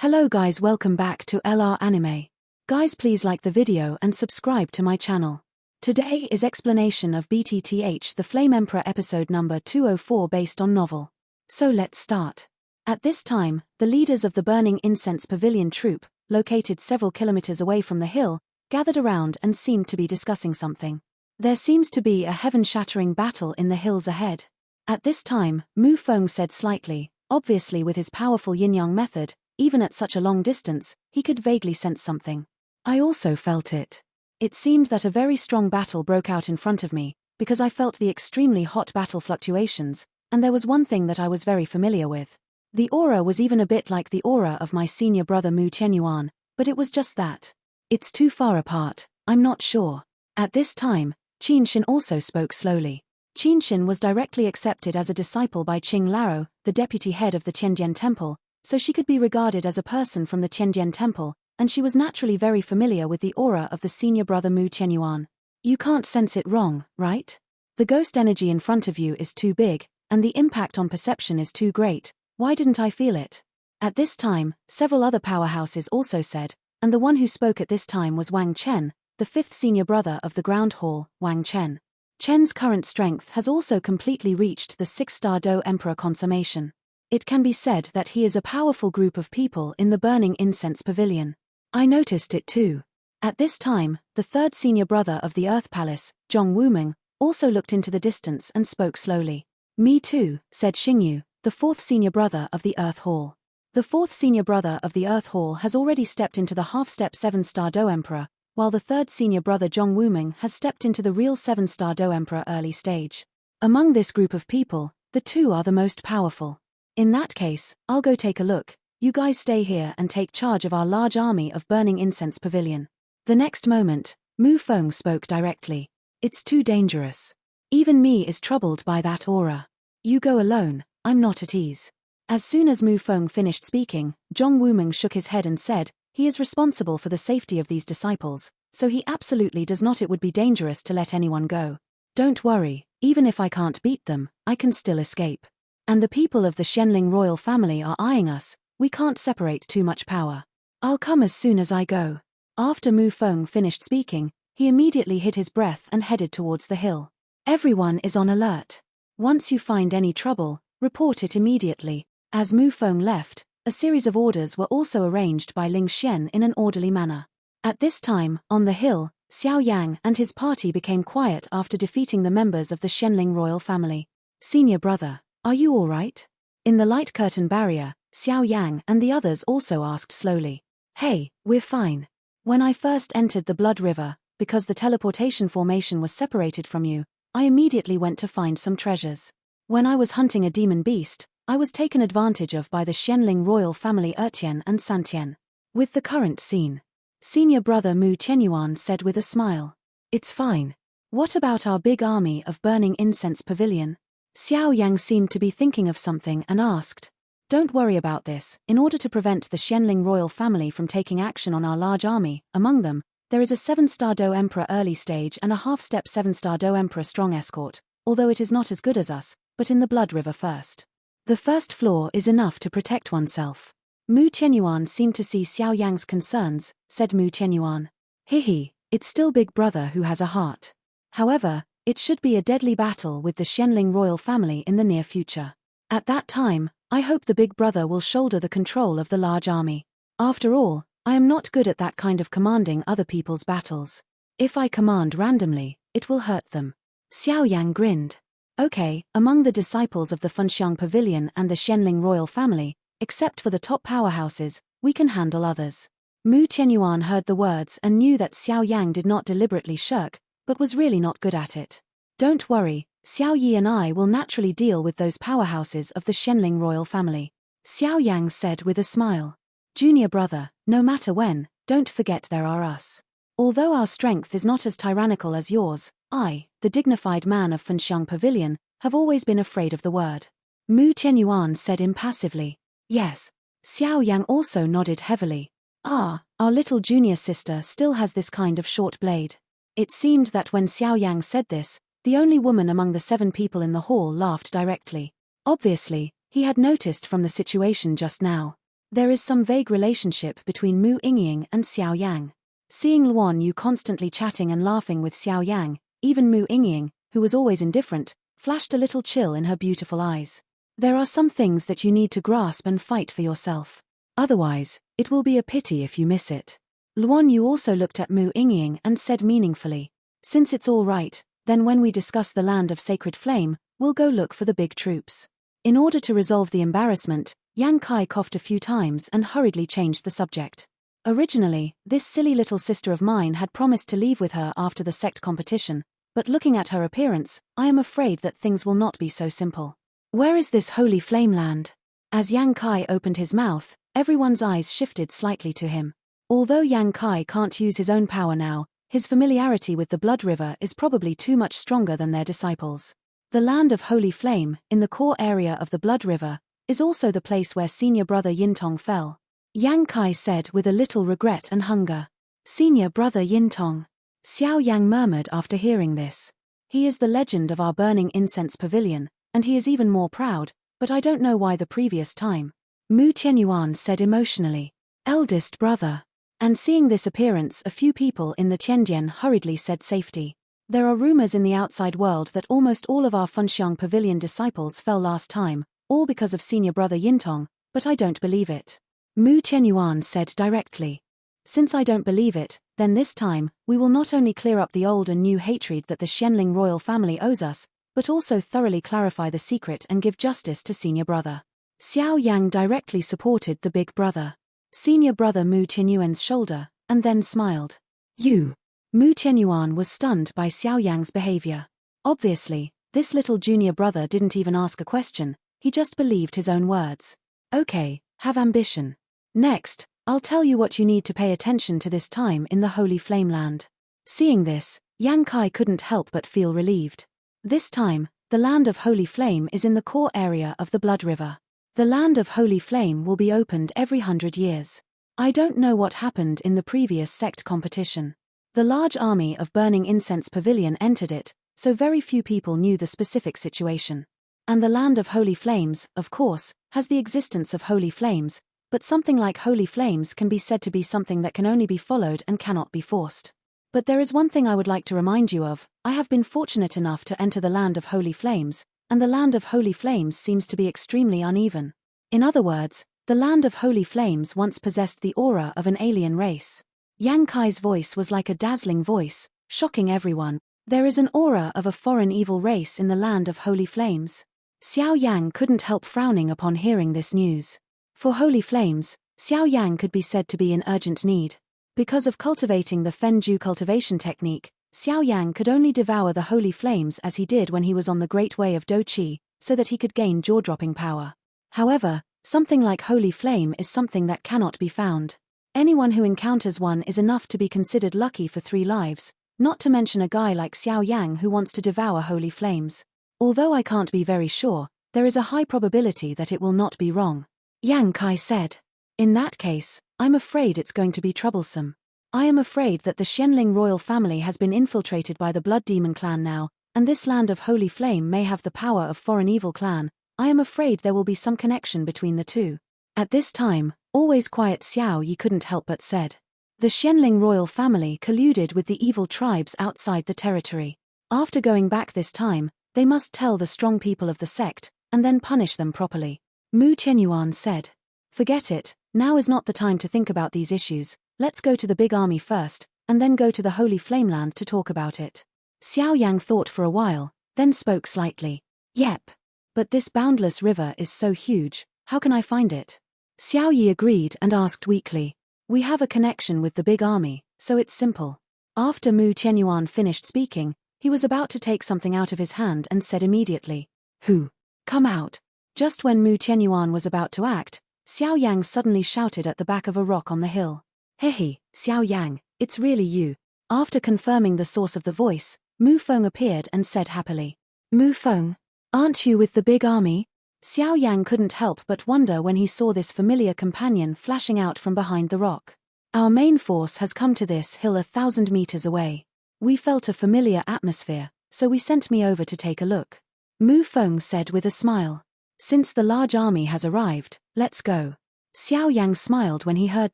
Hello guys, welcome back to LR Anime. Guys, please like the video and subscribe to my channel. Today is explanation of BTTH The Flame Emperor episode number 204 based on novel. So let's start. At this time, the leaders of the Burning Incense Pavilion troop, located several kilometers away from the hill, gathered around and seemed to be discussing something. There seems to be a heaven-shattering battle in the hills ahead. At this time, Mu Feng said slightly, obviously with his powerful yin-yang method, even at such a long distance, he could vaguely sense something. I also felt it. It seemed that a very strong battle broke out in front of me, because I felt the extremely hot battle fluctuations, and there was one thing that I was very familiar with. The aura was even a bit like the aura of my senior brother Mu Tianyuan, but it was just that. It's too far apart, I'm not sure. At this time, Qin Xin also spoke slowly. Qin Xin was directly accepted as a disciple by Qing Lao, the deputy head of the Tiandian Temple, so she could be regarded as a person from the Tiandian Temple, and she was naturally very familiar with the aura of the senior brother Mu Tianyuan. You can't sense it wrong, right? The ghost energy in front of you is too big, and the impact on perception is too great. Why didn't I feel it? At this time, several other powerhouses also said, and the one who spoke at this time was Wang Chen, the fifth senior brother of the ground hall, Wang Chen. Chen's current strength has also completely reached the 6-star Do Emperor consummation. It can be said that he is a powerful group of people in the Burning Incense Pavilion. I noticed it too. At this time, the third senior brother of the Earth Palace, Zhong Wuming, also looked into the distance and spoke slowly. Me too, said Xingyu, the fourth senior brother of the Earth Hall. The fourth senior brother of the Earth Hall has already stepped into the half-step 7-star Do Emperor, while the third senior brother Zhong Wuming has stepped into the real 7-star Do Emperor early stage. Among this group of people, the two are the most powerful. In that case, I'll go take a look. You guys stay here and take charge of our large army of Burning Incense Pavilion. The next moment, Mu Feng spoke directly. It's too dangerous. Even me is troubled by that aura. You go alone, I'm not at ease. As soon as Mu Feng finished speaking, Zhong Wuming shook his head and said, he is responsible for the safety of these disciples, so he absolutely does not. It would be dangerous to let anyone go. Don't worry, even if I can't beat them, I can still escape. And the people of the Shenling royal family are eyeing us, we can't separate too much power. I'll come as soon as I go. After Mu Feng finished speaking, he immediately hid his breath and headed towards the hill. Everyone is on alert. Once you find any trouble, report it immediately. As Mu Feng left, a series of orders were also arranged by Ling Xian in an orderly manner. At this time, on the hill, Xiao Yang and his party became quiet after defeating the members of the Shenling royal family. Senior brother, are you all right? In the light curtain barrier, Xiao Yang and the others also asked slowly. Hey, we're fine. When I first entered the Blood River, because the teleportation formation was separated from you, I immediately went to find some treasures. When I was hunting a demon beast, I was taken advantage of by the Shenling royal family Ertian and Santian. With the current scene, senior brother Mu Tianyuan said with a smile. It's fine. What about our big army of Burning Incense Pavilion? Xiao Yang seemed to be thinking of something and asked. Don't worry about this. In order to prevent the Shenling royal family from taking action on our large army, among them, there is a 7-star Do Emperor early stage and a half-step 7-star Do Emperor strong escort, although it is not as good as us, but in the Blood River first. The first floor is enough to protect oneself. Mu Tianyuan seemed to see Xiao Yang's concerns, said Mu Tianyuan. Hihi, it's still Big Brother who has a heart. However, it should be a deadly battle with the Shenling royal family in the near future. At that time, I hope the Big Brother will shoulder the control of the large army. After all, I am not good at that kind of commanding other people's battles. If I command randomly, it will hurt them. Xiao Yang grinned. Okay, among the disciples of the Funxiang Pavilion and the Shenling royal family, except for the top powerhouses, we can handle others. Mu Tianyuan heard the words and knew that Xiao Yang did not deliberately shirk, but was really not good at it. Don't worry, Xiao Yi and I will naturally deal with those powerhouses of the Shenling royal family. Xiao Yang said with a smile. Junior brother, no matter when, don't forget there are us. Although our strength is not as tyrannical as yours, I, the dignified man of Funxiang Pavilion, have always been afraid of the word. Mu Tianyuan said impassively. Yes. Xiao Yang also nodded heavily. Ah, our little junior sister still has this kind of short blade. It seemed that when Xiao Yang said this, the only woman among the 7 people in the hall laughed directly. Obviously, he had noticed from the situation just now. There is some vague relationship between Mu Yingying and Xiao Yang. Seeing Luan Yu constantly chatting and laughing with Xiao Yang, even Mu Yingying, who was always indifferent, flashed a little chill in her beautiful eyes. There are some things that you need to grasp and fight for yourself. Otherwise, it will be a pity if you miss it. Luan Yu also looked at Mu Yingying and said meaningfully, "Since it's all right, then when we discuss the land of sacred flame, we'll go look for the big troops." In order to resolve the embarrassment, Yang Kai coughed a few times and hurriedly changed the subject. Originally, this silly little sister of mine had promised to leave with her after the sect competition, but looking at her appearance, I am afraid that things will not be so simple. Where is this holy flame land? As Yang Kai opened his mouth, everyone's eyes shifted slightly to him. Although Yang Kai can't use his own power now, his familiarity with the Blood River is probably too much stronger than their disciples. The land of Holy Flame, in the core area of the Blood River, is also the place where senior brother Yintong fell. Yang Kai said with a little regret and hunger. Senior brother Yintong. Xiao Yang murmured after hearing this. He is the legend of our burning incense pavilion, and he is even more proud, but I don't know why the previous time. Mu Tianyuan said emotionally. Eldest brother. And seeing this appearance, a few people in the Tiandian hurriedly said safety. There are rumors in the outside world that almost all of our Funxiang Pavilion disciples fell last time, all because of senior brother Yintong, but I don't believe it. Mu Tianyuan said directly. Since I don't believe it, then this time, we will not only clear up the old and new hatred that the Xianling royal family owes us, but also thoroughly clarify the secret and give justice to senior brother. Xiao Yang directly supported the big brother. Senior brother Mu Tianyuan's shoulder, and then smiled. You. Mu Tianyuan was stunned by Xiao Yang's behavior. Obviously, this little junior brother didn't even ask a question, he just believed his own words. Okay, have ambition. Next, I'll tell you what you need to pay attention to this time in the Holy Flame Land. Seeing this, Yang Kai couldn't help but feel relieved. This time, the land of Holy Flame is in the core area of the Blood River. The land of Holy Flame will be opened every 100 years. I don't know what happened in the previous sect competition. The large army of Burning Incense Pavilion entered it, so very few people knew the specific situation. And the land of Holy Flames, of course, has the existence of Holy Flames, but something like Holy Flames can be said to be something that can only be followed and cannot be forced. But there is one thing I would like to remind you of. I have been fortunate enough to enter the land of Holy Flames, and the land of Holy Flames seems to be extremely uneven. In other words, the land of Holy Flames once possessed the aura of an alien race. Yang Kai's voice was like a dazzling voice, shocking everyone. There is an aura of a foreign evil race in the land of Holy Flames. Xiao Yang couldn't help frowning upon hearing this news. For Holy Flames, Xiao Yang could be said to be in urgent need. Because of cultivating the Fenju cultivation technique, Xiao Yang could only devour the Holy Flames as he did when he was on the Great Way of Do Qi, so that he could gain jaw-dropping power. However, something like Holy Flame is something that cannot be found. Anyone who encounters one is enough to be considered lucky for 3 lives, not to mention a guy like Xiao Yang who wants to devour Holy Flames. Although I can't be very sure, there is a high probability that it will not be wrong. Yang Kai said. In that case, I'm afraid it's going to be troublesome. I am afraid that the Xianling royal family has been infiltrated by the Blood Demon clan now, and this land of Holy Flame may have the power of foreign evil clan. I am afraid there will be some connection between the two. At this time, always quiet Xiao Yi couldn't help but said. The Xianling royal family colluded with the evil tribes outside the territory. After going back this time, they must tell the strong people of the sect, and then punish them properly. Mu Tianyuan said. Forget it, now is not the time to think about these issues, let's go to the big army first, and then go to the Holy Flame Land to talk about it. Xiao Yang thought for a while, then spoke slightly. Yep. But this boundless river is so huge, how can I find it? Xiao Yi agreed and asked weakly. We have a connection with the big army, so it's simple. After Mu Tianyuan finished speaking, he was about to take something out of his hand and said immediately. Who? Come out. Just when Mu Tianyuan was about to act, Xiao Yang suddenly shouted at the back of a rock on the hill. Hehe, Xiao Yang, it's really you. After confirming the source of the voice, Mu Feng appeared and said happily. Mu Feng, aren't you with the big army? Xiao Yang couldn't help but wonder when he saw this familiar companion flashing out from behind the rock. Our main force has come to this hill 1,000 meters away. We felt a familiar atmosphere, so we sent me over to take a look. Mu Feng said with a smile. Since the large army has arrived, let's go. Xiao Yang smiled when he heard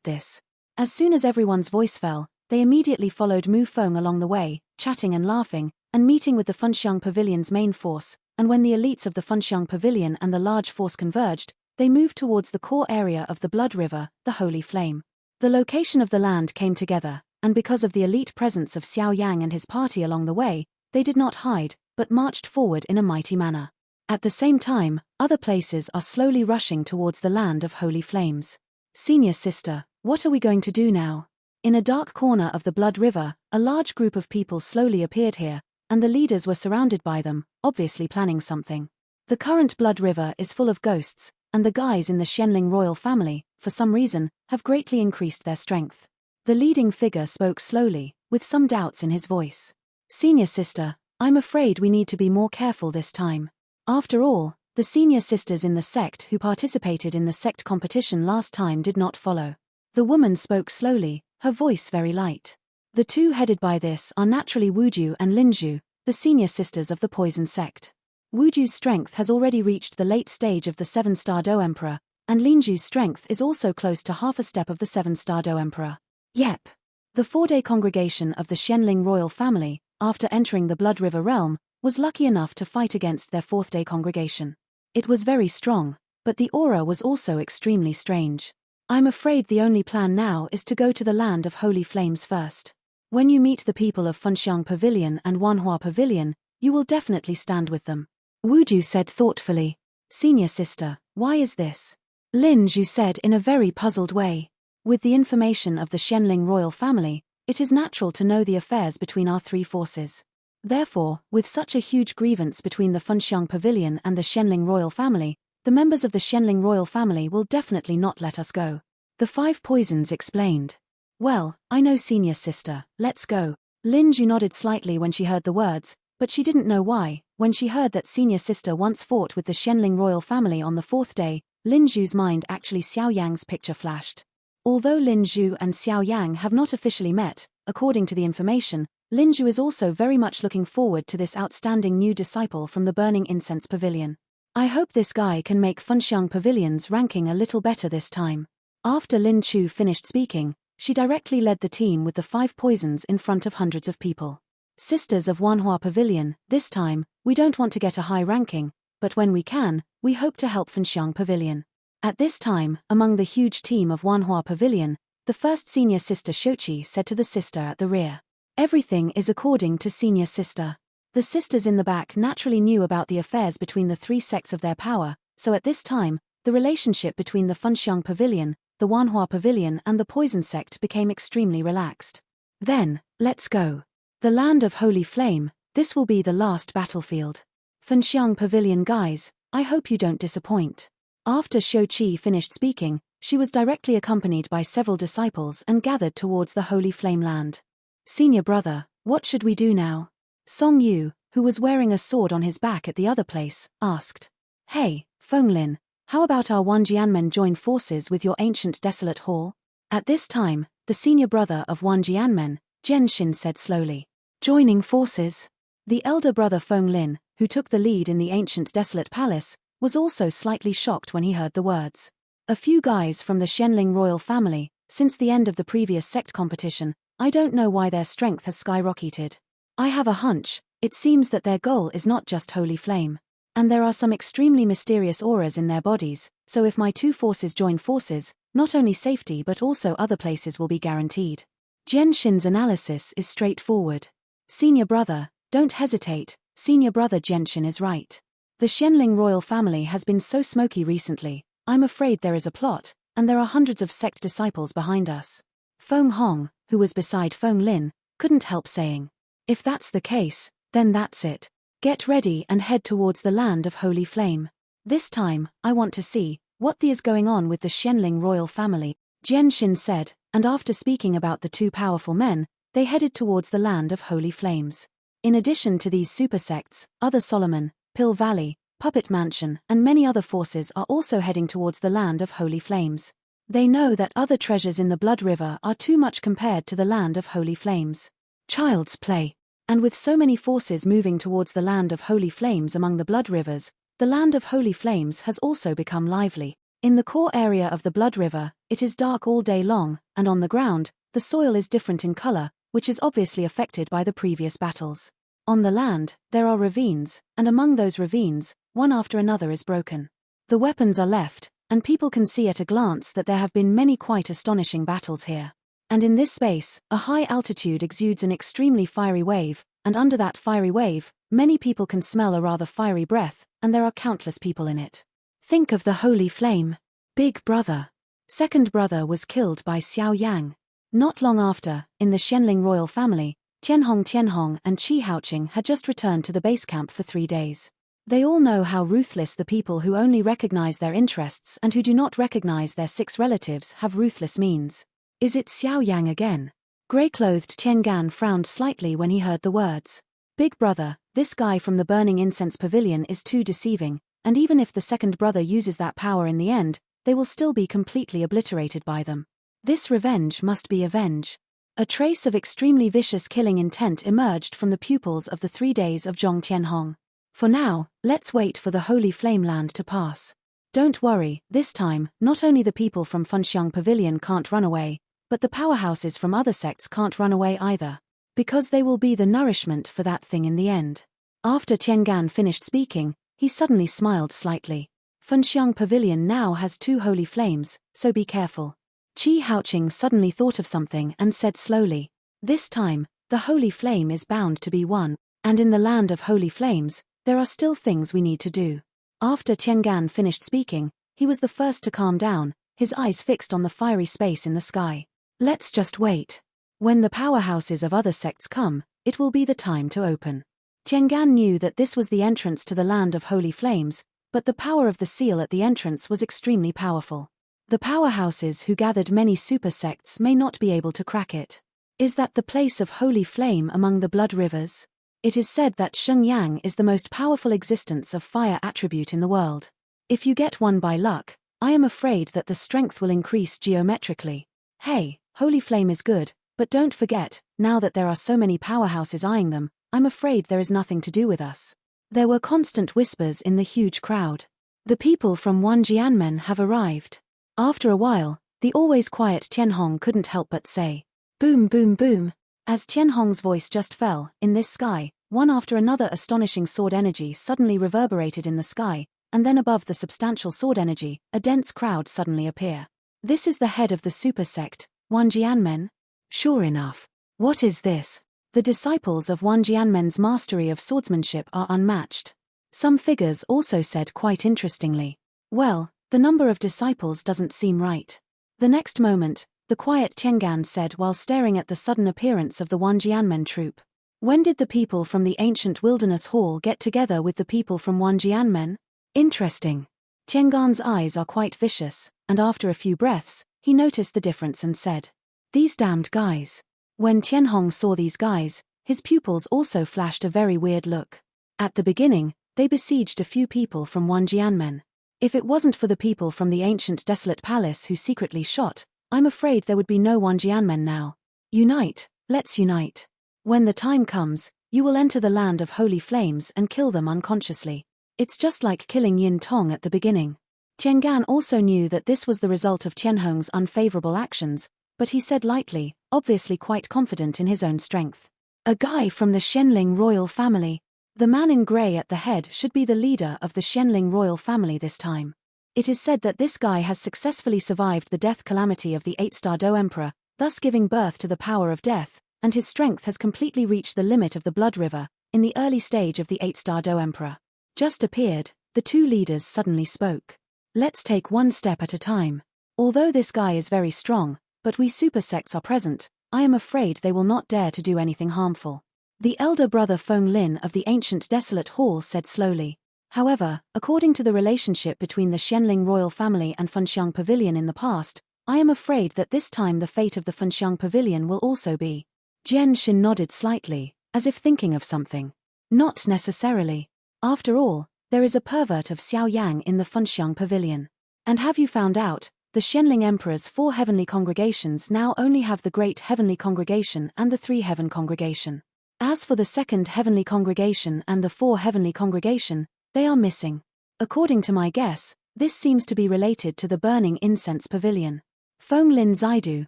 this. As soon as everyone's voice fell, they immediately followed Mu Feng along the way, chatting and laughing, and meeting with the Funxiang Pavilion's main force, and when the elites of the Funxiang Pavilion and the large force converged, they moved towards the core area of the Blood River, the Holy Flame. The location of the land came together, and because of the elite presence of Xiao Yang and his party along the way, they did not hide, but marched forward in a mighty manner. At the same time, other places are slowly rushing towards the land of Holy Flames. Senior sister, what are we going to do now? In a dark corner of the Blood River, a large group of people slowly appeared here, and the leaders were surrounded by them, obviously planning something. The current Blood River is full of ghosts, and the guys in the Xianling royal family, for some reason, have greatly increased their strength. The leading figure spoke slowly, with some doubts in his voice. Senior sister, I'm afraid we need to be more careful this time. After all, the senior sisters in the sect who participated in the sect competition last time did not follow. The woman spoke slowly, her voice very light. The two headed by this are naturally Wuju and Linju, the senior sisters of the poison sect. Wuju's strength has already reached the late stage of the 7-star Do Emperor, and Linju's strength is also close to half a step of the 7-star Do Emperor. Yep. The 4-day congregation of the Xianling royal family, after entering the Blood River realm, was lucky enough to fight against their 4th-day congregation. It was very strong, but the aura was also extremely strange. I'm afraid the only plan now is to go to the land of Holy Flames first. When you meet the people of Funxiang Pavilion and Wanhua Pavilion, you will definitely stand with them. Wuju said thoughtfully. Senior sister, why is this? Lin Zhu said in a very puzzled way. With the information of the Xianling royal family, it is natural to know the affairs between our three forces. Therefore, with such a huge grievance between the Funxiang Pavilion and the Xianling royal family, the members of the Xianling royal family will definitely not let us go. The 5 poisons explained. Well, I know senior sister, let's go. Lin Zhu nodded slightly when she heard the words, but she didn't know why. When she heard that senior sister once fought with the Xianling royal family on the 4th day, Lin Zhu's mind actually Xiao Yang's picture flashed. Although Lin Zhu and Xiao Yang have not officially met, according to the information, Lin Zhu is also very much looking forward to this outstanding new disciple from the Burning Incense Pavilion. I hope this guy can make Funxiang Pavilion's ranking a little better this time. After Lin Chu finished speaking, she directly led the team with the 5 poisons in front of hundreds of people. Sisters of Wanhua Pavilion, this time, we don't want to get a high ranking, but when we can, we hope to help Funxiang Pavilion. At this time, among the huge team of Wanhua Pavilion, the first senior sister Shochi said to the sister at the rear. Everything is according to senior sister. The sisters in the back naturally knew about the affairs between the 3 sects of their power, so at this time, the relationship between the Funxiang Pavilion, the Wanhua Pavilion and the Poison sect became extremely relaxed. Then, let's go. The land of Holy Flame, this will be the last battlefield. Funxiang Pavilion guys, I hope you don't disappoint. After Shochi finished speaking, she was directly accompanied by several disciples and gathered towards the Holy Flame land. Senior brother, what should we do now? Song Yu, who was wearing a sword on his back at the other place, asked. Hey, Fenglin, how about our Wanjianmen join forces with your ancient desolate hall? At this time, the senior brother of Wanjianmen, Jian said slowly. Joining forces? The elder brother Fenglin, who took the lead in the ancient desolate palace, was also slightly shocked when he heard the words. A few guys from the Xianling royal family, since the end of the previous sect competition, I don't know why their strength has skyrocketed. I have a hunch, it seems that their goal is not just Holy Flame. And there are some extremely mysterious auras in their bodies, so if my 2 forces join forces, not only safety but also other places will be guaranteed. Jian analysis is straightforward. Senior brother, don't hesitate, senior brother Jian is right. The Xianling royal family has been so smoky recently, I'm afraid there is a plot, and there are hundreds of sect disciples behind us. Feng Hong, who was beside Feng Lin, couldn't help saying. If that's the case, then that's it. Get ready and head towards the land of Holy Flame. This time, I want to see what is going on with the Xianling royal family, Jian said, and after speaking about the 2 powerful men, they headed towards the land of Holy Flames. In addition to these super sects, other Solomon, Pill Valley, Puppet Mansion and many other forces are also heading towards the land of Holy Flames. They know that other treasures in the Blood River are too much compared to the land of Holy Flames. Child's play. And with so many forces moving towards the land of Holy Flames among the Blood Rivers, the land of Holy Flames has also become lively. In the core area of the Blood River, it is dark all day long, and on the ground, the soil is different in color, which is obviously affected by the previous battles. On the land, there are ravines, and among those ravines, one after another is broken. The weapons are left, and people can see at a glance that there have been many quite astonishing battles here. And in this space, a high altitude exudes an extremely fiery wave, and under that fiery wave, many people can smell a rather fiery breath, and there are countless people in it. Think of the holy flame. Big brother. Second brother was killed by Xiao Yang. Not long after, in the Xianling royal family, Tianhong and Qi Haoqing had just returned to the base camp for 3 days. They all know how ruthless the people who only recognize their interests and who do not recognize their 6 relatives have ruthless means. Is it Xiao Yang again? Grey-clothed Tiangan frowned slightly when he heard the words. Big brother, this guy from the burning incense pavilion is too deceiving, and even if the second brother uses that power in the end, they will still be completely obliterated by them. This revenge must be avenged. A trace of extremely vicious killing intent emerged from the pupils of the 3 days of Zhong Tianhong. For now, let's wait for the Holy Flame Land to pass. Don't worry, this time, not only the people from Funxiang Pavilion can't run away, but the powerhouses from other sects can't run away either. Because they will be the nourishment for that thing in the end. After Tiangan finished speaking, he suddenly smiled slightly. Funxiang Pavilion now has 2 holy flames, so be careful. Qi Haoqing suddenly thought of something and said slowly, this time, the holy flame is bound to be one, and in the land of holy flames, there are still things we need to do. After Tiangan finished speaking, he was the first to calm down, his eyes fixed on the fiery space in the sky. Let's just wait. When the powerhouses of other sects come, it will be the time to open. Tiangan knew that this was the entrance to the land of holy flames, but the power of the seal at the entrance was extremely powerful. The powerhouses who gathered many super sects may not be able to crack it. Is that the place of holy flame among the blood rivers? It is said that Xiao Yang is the most powerful existence of fire attribute in the world. If you get one by luck, I am afraid that the strength will increase geometrically. Hey, holy flame is good, but don't forget, now that there are so many powerhouses eyeing them, I'm afraid there is nothing to do with us. There were constant whispers in the huge crowd. The people from Wanjianmen have arrived. After a while, the always quiet Tianhong couldn't help but say, boom boom boom. As Tianhong's voice just fell, in this sky, one after another astonishing sword energy suddenly reverberated in the sky, and then above the substantial sword energy, a dense crowd suddenly appear. This is the head of the super sect, Wanjianmen? Sure enough. What is this? The disciples of Wanjianmen's mastery of swordsmanship are unmatched. Some figures also said quite interestingly, well, the number of disciples doesn't seem right. The next moment, the quiet Tiangan said while staring at the sudden appearance of the Wanjianmen troop. When did the people from the ancient wilderness hall get together with the people from Wanjianmen? Interesting. Tiangan's eyes are quite vicious, and after a few breaths, he noticed the difference and said, these damned guys. When Tianhong saw these guys, his pupils also flashed a very weird look. At the beginning, they besieged a few people from Wanjianmen. If it wasn't for the people from the ancient desolate palace who secretly shot, I'm afraid there would be no Wanjianmen now. Unite, let's unite. When the time comes, you will enter the land of holy flames and kill them unconsciously. It's just like killing Yin Tong at the beginning. Tiangan also knew that this was the result of Tianhong's unfavorable actions, but he said lightly, obviously quite confident in his own strength. A guy from the Xianling royal family. The man in grey at the head should be the leader of the Xianling royal family this time. It is said that this guy has successfully survived the death calamity of the 8-star Do Emperor, thus giving birth to the power of death, and his strength has completely reached the limit of the Blood River, in the early stage of the 8-star Do Emperor. Just appeared, the 2 leaders suddenly spoke. Let's take one step at a time. Although this guy is very strong, but we super sects are present, I am afraid they will not dare to do anything harmful. The elder brother Feng Lin of the ancient desolate hall said slowly. However, according to the relationship between the Xianling royal family and Funxiang Pavilion in the past, I am afraid that this time the fate of the Funxiang Pavilion will also be. Jian Xin nodded slightly, as if thinking of something. Not necessarily. After all, there is a pervert of Xiao Yang in the Funxiang Pavilion. And have you found out, the Xianling Emperor's 4 heavenly congregations now only have the Great Heavenly Congregation and the 3 Heaven Congregation. As for the 2nd Heavenly Congregation and the 4 Heavenly Congregation, they are missing. According to my guess, This seems to be related to the burning incense pavilion. Feng Lin Zaidu,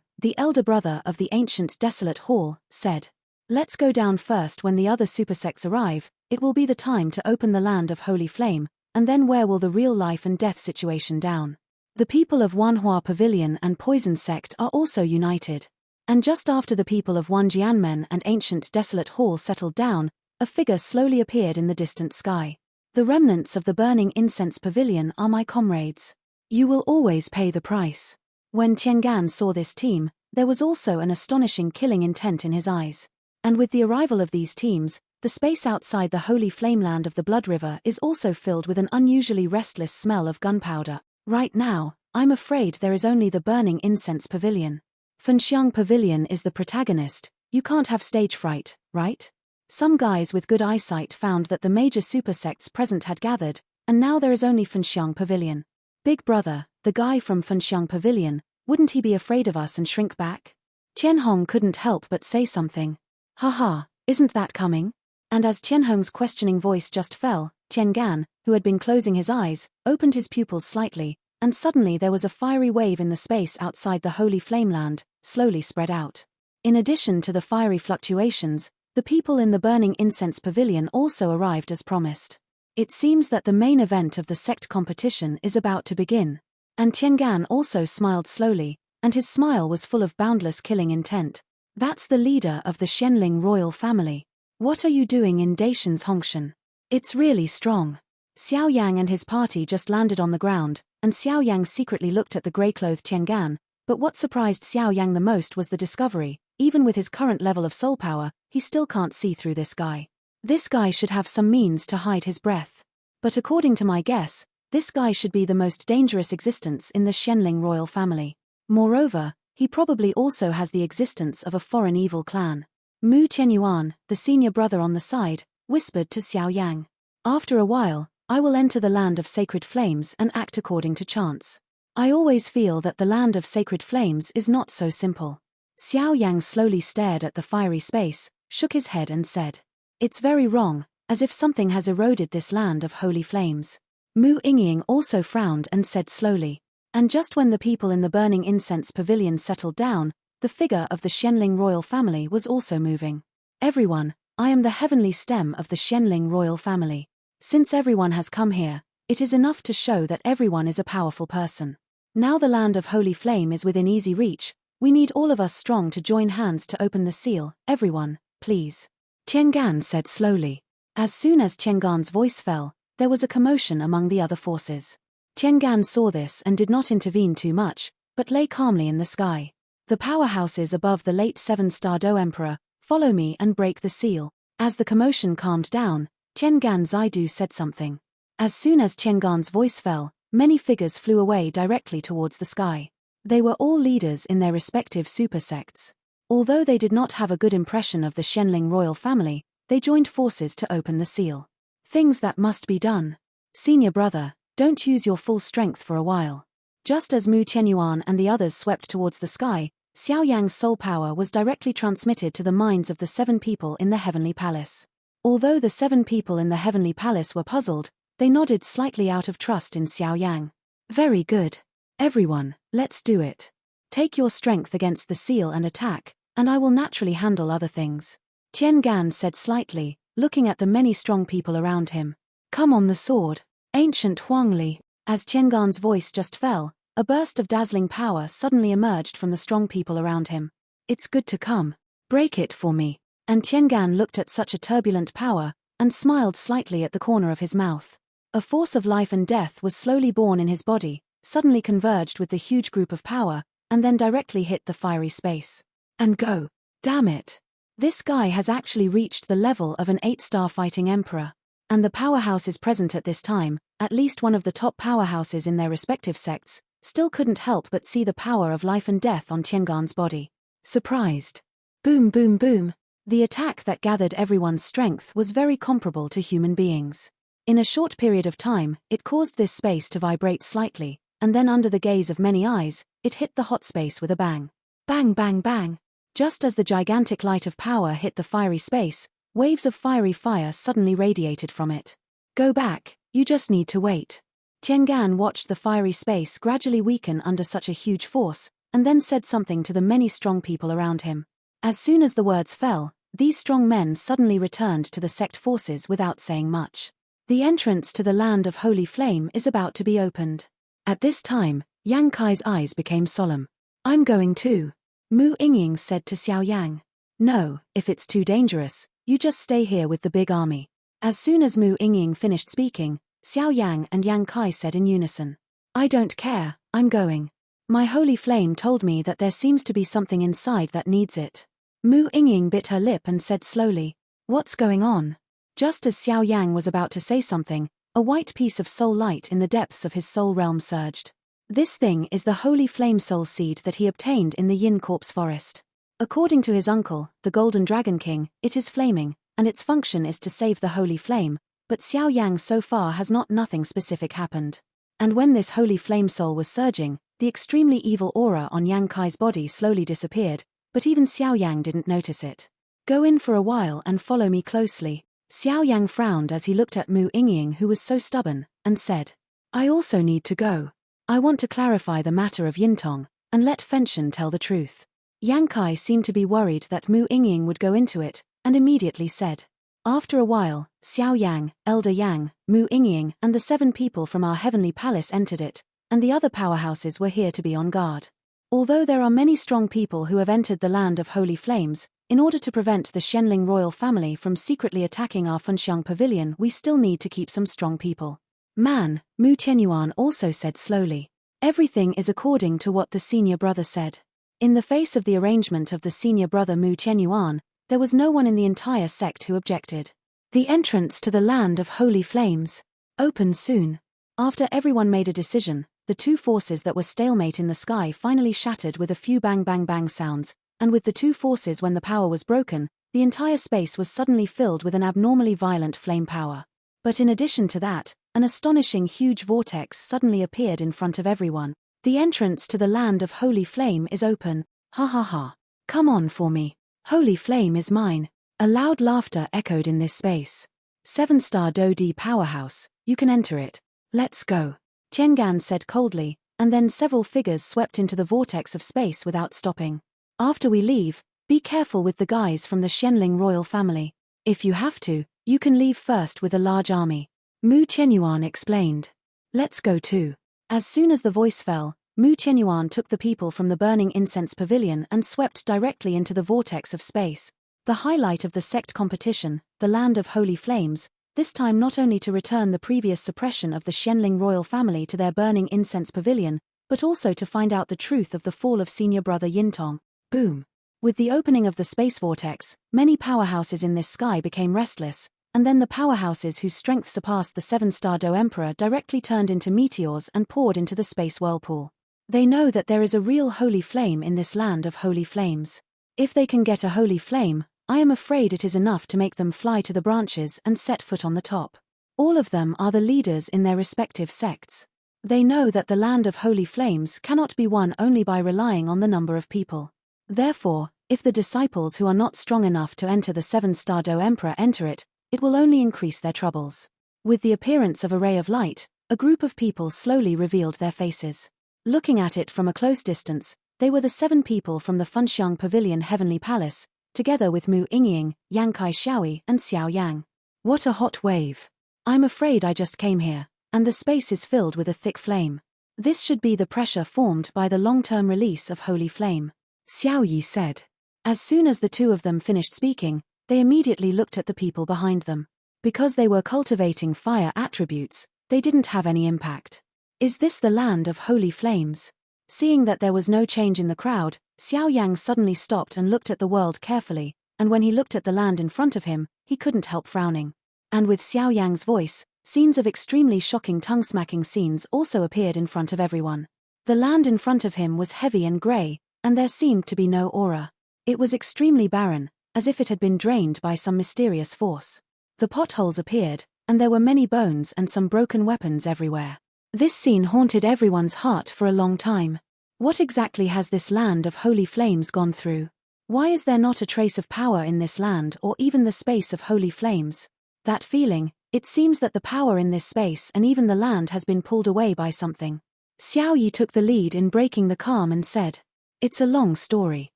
the elder brother of the ancient desolate hall, said, "Let's go down first. When the other supersects arrive, it will be the time to open the land of holy flame, and then where will the real life and death situation down?" The people of Wanhua Pavilion and Poison Sect are also united. And just after the people of Wanjianmen and ancient desolate hall settled down, a figure slowly appeared in the distant sky. "The remnants of the burning incense pavilion are my comrades. You will always pay the price." When Tiangan saw this team, there was also an astonishing killing intent in his eyes. And with the arrival of these teams, the space outside the holy flameland of the Blood River is also filled with an unusually restless smell of gunpowder. Right now, I'm afraid there is only the burning incense pavilion. Fenxiang Pavilion is the protagonist. You can't have stage fright, right? Some guys with good eyesight found that the major supersects present had gathered, and now there is only Fenxiang Pavilion. "Big brother, the guy from Fenxiang Pavilion, wouldn't he be afraid of us and shrink back?" Tianhong couldn't help but say something. "Haha, isn't that coming?" And as Tianhong's questioning voice just fell, Tiangan, who had been closing his eyes, opened his pupils slightly, and suddenly there was a fiery wave in the space outside the holy flameland, slowly spread out. In addition to the fiery fluctuations, the people in the burning incense pavilion also arrived as promised. It seems that the main event of the sect competition is about to begin. And Tiangan also smiled slowly, and his smile was full of boundless killing intent. "That's the leader of the Shenling royal family. What are you doing in Daishan's Hongshan? It's really strong." Xiao Yang and his party just landed on the ground, and Xiao Yang secretly looked at the grey-clothed Tiangan, but what surprised Xiao Yang the most was the discovery: even with his current level of soul power, he still can't see through this guy. This guy should have some means to hide his breath. But according to my guess, this guy should be the most dangerous existence in the Shenling royal family. Moreover, he probably also has the existence of a foreign evil clan. Mu Tianyuan, the senior brother on the side, whispered to Xiao Yang, "After a while, I will enter the land of sacred flames and act according to chance. I always feel that the land of sacred flames is not so simple." Xiao Yang slowly stared at the fiery space, shook his head and said, "It's very wrong, as if something has eroded this land of holy flames." Mu Yingying also frowned and said slowly, "And just when the people in the burning incense pavilion settled down, the figure of the Shenling royal family was also moving. Everyone, I am the heavenly stem of the Shenling royal family. Since everyone has come here, it is enough to show that everyone is a powerful person. Now the land of holy flame is within easy reach. We need all of us strong to join hands to open the seal. Everyone, please." Tiangan said slowly. As soon as Tiangan's voice fell, there was a commotion among the other forces. Tiangan saw this and did not intervene too much, but lay calmly in the sky. "The powerhouses above the late 7-star Do Emperor, follow me and break the seal." As the commotion calmed down, Tiangan Zaidu said something. As soon as Tiangan's voice fell, many figures flew away directly towards the sky. They were all leaders in their respective supersects. Although they did not have a good impression of the Shenling royal family, they joined forces to open the seal. Things that must be done. "Senior brother, don't use your full strength for a while." Just as Mu Tianyuan and the others swept towards the sky, Xiao Yang's soul power was directly transmitted to the minds of the 7 people in the Heavenly Palace. Although the 7 people in the Heavenly Palace were puzzled, they nodded slightly out of trust in Xiao Yang. "Very good. Everyone, let's do it. Take your strength against the seal and attack, and I will naturally handle other things." Tiangan said slightly, looking at the many strong people around him. "Come on the sword, ancient Huangli." As Tiangan's voice just fell, a burst of dazzling power suddenly emerged from the strong people around him. "It's good to come. Break it for me." And Tiangan looked at such a turbulent power, and smiled slightly at the corner of his mouth. A force of life and death was slowly born in his body, suddenly converged with the huge group of power, and then directly hit the fiery space. And go. Damn it. This guy has actually reached the level of an 8-star fighting emperor. And the powerhouses present at this time, at least one of the top powerhouses in their respective sects, still couldn't help but see the power of life and death on Tiangan's body. Surprised. Boom boom boom. The attack that gathered everyone's strength was very comparable to human beings. In a short period of time, it caused this space to vibrate slightly, and then under the gaze of many eyes, it hit the hot space with a bang. Bang bang bang. Just as the gigantic light of power hit the fiery space, waves of fiery fire suddenly radiated from it. "Go back, you just need to wait." Tiangan watched the fiery space gradually weaken under such a huge force, and then said something to the many strong people around him. As soon as the words fell, these strong men suddenly returned to the sect forces without saying much. The entrance to the land of Holy Flame is about to be opened. At this time, Yang Kai's eyes became solemn. I'm going too. Mu Yingying said to Xiao Yang. No, if it's too dangerous, you just stay here with the big army. As soon as Mu Yingying finished speaking, Xiao Yang and Yang Kai said in unison. I don't care, I'm going. My holy flame told me that there seems to be something inside that needs it. Mu Yingying bit her lip and said slowly, what's going on? Just as Xiao Yang was about to say something, a white piece of soul light in the depths of his soul realm surged. This thing is the holy flame soul seed that he obtained in the Yin Corpse forest. According to his uncle, the Golden Dragon King, it is flaming, and its function is to save the holy flame, but Xiao Yang so far has nothing specific happened. And when this holy flame soul was surging, the extremely evil aura on Yang Kai's body slowly disappeared, but even Xiao Yang didn't notice it. Go in for a while and follow me closely. Xiao Yang frowned as he looked at Mu Yingying, who was so stubborn, and said, I also need to go. I want to clarify the matter of Yintong, and let Fenshen tell the truth. Yang Kai seemed to be worried that Mu Yingying would go into it, and immediately said, after a while, Xiao Yang, Elder Yang, Mu Yingying, and the 7 people from our heavenly palace entered it, and the other powerhouses were here to be on guard. Although there are many strong people who have entered the land of holy flames, in order to prevent the Xianling royal family from secretly attacking our Fenxiang pavilion, we still need to keep some strong people. Man, Mu Tianyuan also said slowly. Everything is according to what the senior brother said. In the face of the arrangement of the senior brother Mu Tianyuan, there was no one in the entire sect who objected. The entrance to the land of holy flames. Open soon. After everyone made a decision, the 2 forces that were stalemate in the sky finally shattered with a few bang bang bang sounds, and with the 2 forces when the power was broken, the entire space was suddenly filled with an abnormally violent flame power. But in addition to that, an astonishing huge vortex suddenly appeared in front of everyone. The entrance to the land of holy flame is open. Ha ha ha. Come on for me. Holy flame is mine. A loud laughter echoed in this space. 7-star Do-Di powerhouse, you can enter it. Let's go. Tiangan said coldly, and then several figures swept into the vortex of space without stopping. After we leave, be careful with the guys from the Xianling royal family. If you have to, you can leave first with a large army. Mu Tianyuan explained. Let's go too. As soon as the voice fell, Mu Tianyuan took the people from the burning incense pavilion and swept directly into the vortex of space. The highlight of the sect competition, the land of holy flames, this time not only to return the previous suppression of the Xianling royal family to their burning incense pavilion, but also to find out the truth of the fall of senior brother Yintong. Boom. With the opening of the space vortex, many powerhouses in this sky became restless, and then the powerhouses whose strength surpassed the 7-star Do Emperor directly turned into meteors and poured into the space whirlpool. They know that there is a real holy flame in this land of holy flames. If they can get a holy flame, I am afraid it is enough to make them fly to the branches and set foot on the top. All of them are the leaders in their respective sects. They know that the land of holy flames cannot be won only by relying on the number of people. Therefore, if the disciples who are not strong enough to enter the 7-star Do Emperor enter it, it will only increase their troubles. With the appearance of a ray of light, a group of people slowly revealed their faces. Looking at it from a close distance, they were the 7 people from the Fenxiang Pavilion Heavenly Palace, together with Mu Yingying, Yang Kai Xiaoi, and Xiao Yang. What a hot wave. I'm afraid I just came here, and the space is filled with a thick flame. This should be the pressure formed by the long-term release of holy flame. Xiao Yi said. As soon as the 2 of them finished speaking, they immediately looked at the people behind them. Because they were cultivating fire attributes, they didn't have any impact. Is this the land of holy flames? Seeing that there was no change in the crowd, Xiao Yang suddenly stopped and looked at the world carefully, and when he looked at the land in front of him, he couldn't help frowning. And with Xiao Yang's voice, scenes of extremely shocking tongue-smacking scenes also appeared in front of everyone. The land in front of him was heavy and grey, and there seemed to be no aura. It was extremely barren, as if it had been drained by some mysterious force. The potholes appeared, and there were many bones and some broken weapons everywhere. This scene haunted everyone's heart for a long time. What exactly has this land of holy flames gone through? Why is there not a trace of power in this land or even the space of holy flames? That feeling, It seems that the power in this space and even the land has been pulled away by something. Xiao Yi took the lead in breaking the calm and said, "It's a long story.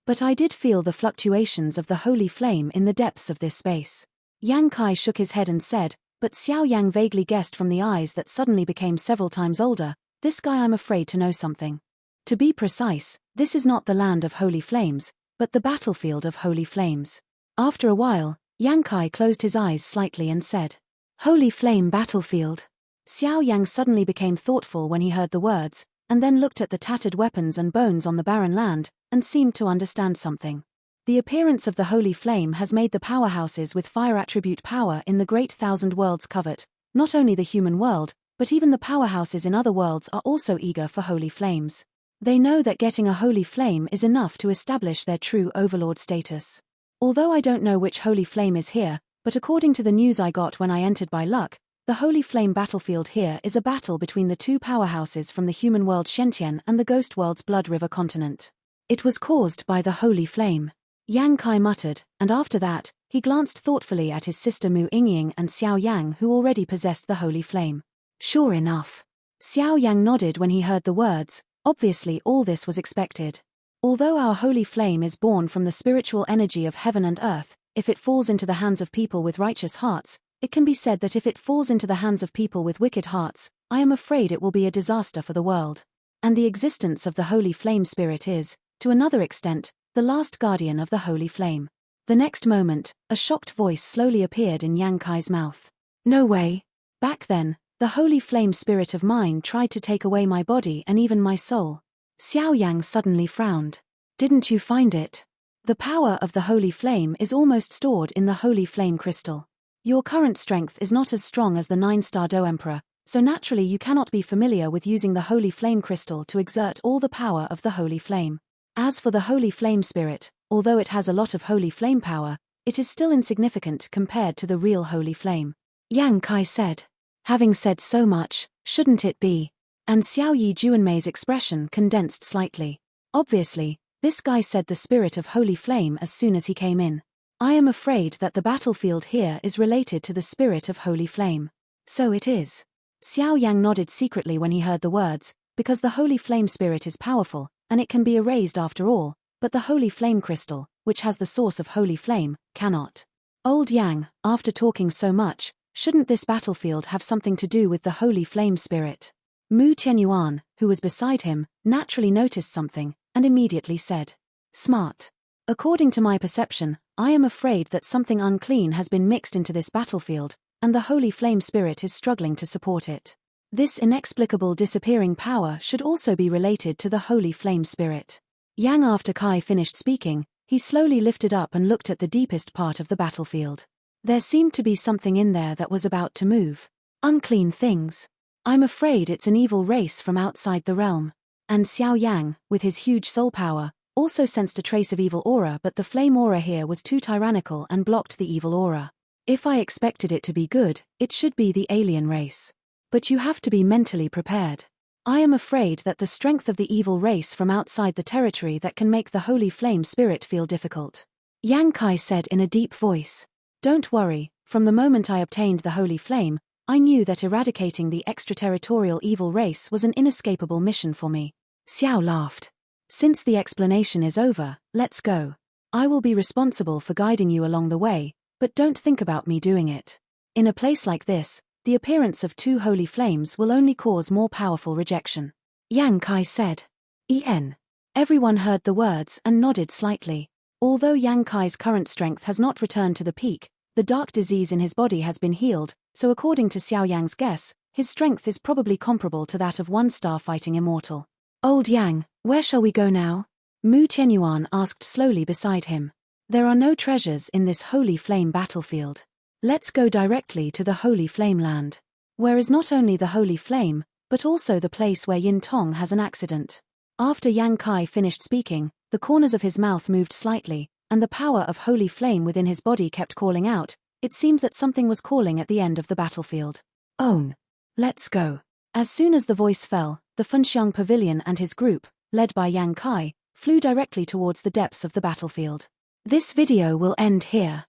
But I did feel the fluctuations of the holy flame in the depths of this space." Yang Kai shook his head and said, but Xiao Yang vaguely guessed from the eyes that suddenly became several times older, "This guy I'm afraid to know something. To be precise, this is not the land of holy flames, but the battlefield of holy flames." After a while, Yang Kai closed his eyes slightly and said, "Holy flame battlefield." Xiao Yang suddenly became thoughtful when he heard the words, and then looked at the tattered weapons and bones on the barren land, and seemed to understand something. The appearance of the holy flame has made the powerhouses with fire attribute power in the great thousand worlds covet, not only the human world, but even the powerhouses in other worlds are also eager for holy flames. They know that getting a holy flame is enough to establish their true overlord status. Although I don't know which holy flame is here, but according to the news I got when I entered by luck, the holy flame battlefield here is a battle between the two powerhouses from the human world Shentian and the ghost world's Blood River continent. It was caused by the holy flame. Yang Kai muttered, and after that, he glanced thoughtfully at his sister Mu Yingying and Xiao Yang who already possessed the holy flame. Sure enough. Xiao Yang nodded when he heard the words. Obviously all this was expected. Although our holy flame is born from the spiritual energy of heaven and earth, if it falls into the hands of people with righteous hearts, it can be said that if it falls into the hands of people with wicked hearts, I am afraid it will be a disaster for the world. And the existence of the holy flame spirit is, to another extent, the last guardian of the holy flame. The next moment, a shocked voice slowly appeared in Yang Kai's mouth. "No way. Back then, the holy flame spirit of mine tried to take away my body and even my soul." Xiao Yang suddenly frowned. "Didn't you find it? The power of the holy flame is almost stored in the holy flame crystal. Your current strength is not as strong as the 9-star Do Emperor, so naturally you cannot be familiar with using the holy flame crystal to exert all the power of the holy flame. As for the holy flame spirit, although it has a lot of holy flame power, it is still insignificant compared to the real holy flame." Yang Kai said. "Having said so much, shouldn't it be?" And Xiao Yi Juanmei's expression condensed slightly. Obviously, this guy said the spirit of holy flame as soon as he came in. I am afraid that the battlefield here is related to the spirit of holy flame. So it is. Xiao Yang nodded secretly when he heard the words, because the holy flame spirit is powerful, and it can be erased after all, but the holy flame crystal, which has the source of holy flame, cannot. Old Yang, after talking so much, shouldn't this battlefield have something to do with the holy flame spirit? Mu Tianyuan, who was beside him, naturally noticed something, and immediately said, "Smart. According to my perception, I am afraid that something unclean has been mixed into this battlefield, and the holy flame spirit is struggling to support it. This inexplicable disappearing power should also be related to the holy flame spirit." Yang after Kai finished speaking, he slowly lifted up and looked at the deepest part of the battlefield. There seemed to be something in there that was about to move. Unclean things. I'm afraid it's an evil race from outside the realm. And Xiao Yang, with his huge soul power, also sensed a trace of evil aura, but the flame aura here was too tyrannical and blocked the evil aura. If I expected it to be good, it should be the alien race. But you have to be mentally prepared. I am afraid that the strength of the evil race from outside the territory that can make the holy flame spirit feel difficult. Yang Kai said in a deep voice. Don't worry, from the moment I obtained the holy flame, I knew that eradicating the extraterritorial evil race was an inescapable mission for me. Xiao laughed. Since the explanation is over, let's go. I will be responsible for guiding you along the way, but don't think about me doing it. In a place like this, the appearance of two holy flames will only cause more powerful rejection. Yang Kai said. En. Everyone heard the words and nodded slightly. Although Yang Kai's current strength has not returned to the peak, the dark disease in his body has been healed, so according to Xiao Yang's guess, his strength is probably comparable to that of one-star fighting immortal. Old Yang, where shall we go now? Mu Tianyuan asked slowly beside him. There are no treasures in this holy flame battlefield. Let's go directly to the holy flame land. Where is not only the holy flame, but also the place where Yin Tong has an accident. After Yang Kai finished speaking, the corners of his mouth moved slightly, and the power of holy flame within his body kept calling out. It seemed that something was calling at the end of the battlefield. Own. Let's go. As soon as the voice fell, the Funxiang Pavilion and his group, led by Yang Kai, flew directly towards the depths of the battlefield. This video will end here.